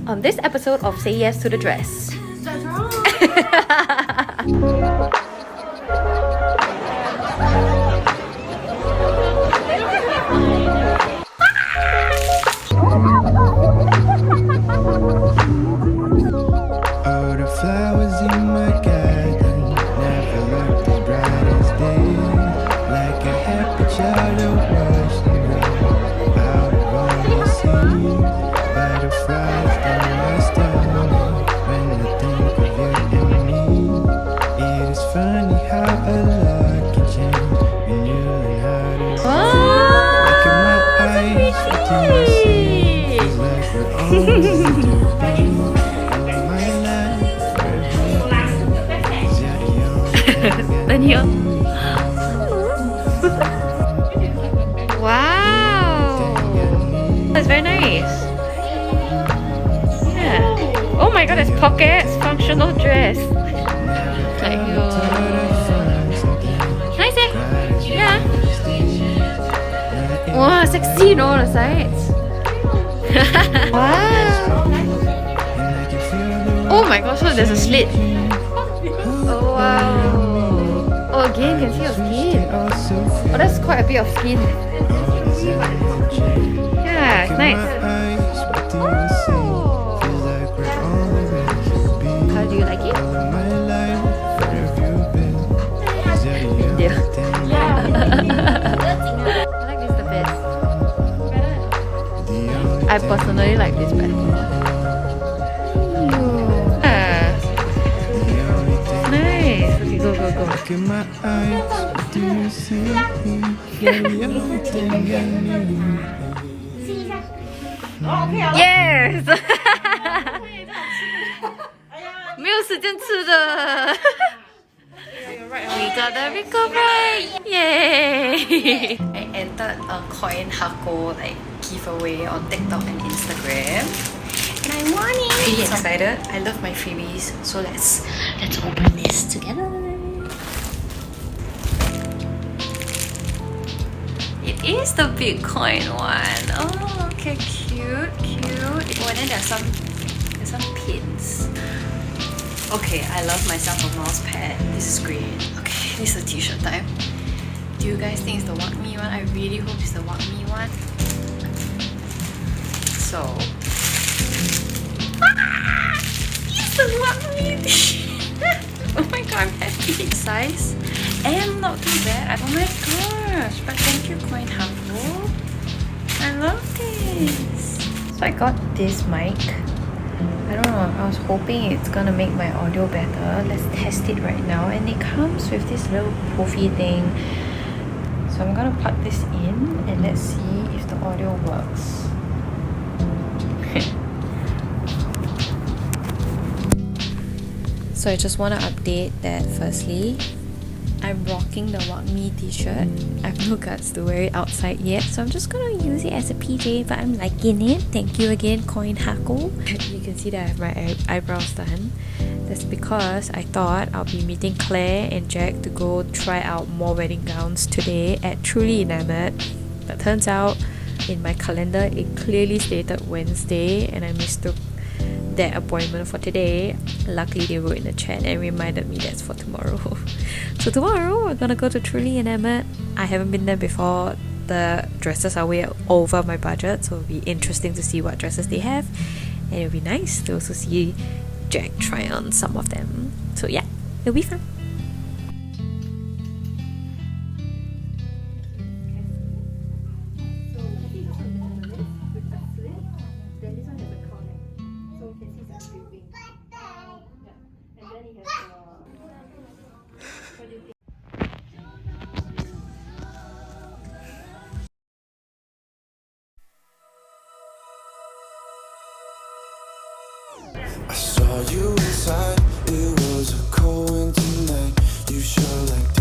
on this episode of Say Yes to the Dress. That's wrong. All the flowers in my garden never looked as bright as day. Like a happy child of washing out on the sea. Butterflies that rest on me when I think of you and me. It is funny how a lot can change when you learn how to see. Look at my eyes, what do I see? Feels like we're always meant to be. Then here. Wow! That's very nice. Yeah. Oh my god, there's pockets! Functional dress. Like nice eh? Yeah. Wow, sexy on all the sides. Wow. Oh my gosh, so there's a slit. Oh wow. Oh again, can see your skin. Oh, that's quite a bit of skin. Yeah, nice. Oh. How do you like it? Yeah. I like this the best. I personally like this better. Nice. Okay, go, go, go. Look in my eyes, what do you see? You're the only thing I need. Yes. 没有时间吃的。We got the Rico right! Yay! I entered a Coinhako like giveaway on TikTok and Instagram. And I won it! Pretty excited. I love my freebies. So let's open this together. It is the Bitcoin one. Oh, okay, cute, cute. Oh, and then there's some pins. Okay, I love myself a mouse pad. This is great. Okay, this is a t-shirt time. Do you guys think it's the Walk Me one? I really hope it's the Walk Me one. So, it's the Walk Me. Oh my god, I'm happy. Size and not too bad. Oh my gosh! But thank you, Coinhako. I love this. So I got this mic. I don't know, I was hoping it's gonna make my audio better. Let's test it right now. And it comes with this little poofy thing. So I'm gonna plug this in and let's see if the audio works. So I just want to update that firstly, I'm rocking the Walk Me t-shirt. I have no guts to wear it outside yet, so I'm just gonna use it as a PJ, but I'm liking it. Thank you again, Coinhako. You can see that I have my eyebrows done. That's because I thought I'll be meeting Claire and Jacq to go try out more wedding gowns today at Truly Enamoured. But turns out in my calendar it clearly stated Wednesday and I mistook that appointment for today. Luckily they wrote in the chat and reminded me that's for tomorrow. So tomorrow we're gonna go to Truly Enamoured. I haven't been there before. The dresses are way over my budget, so it'll be interesting to see what dresses they have, and it'll be nice to also see Jacq try on some of them. So yeah, it'll be fun. I saw you inside, it was a cold winter night. You shone like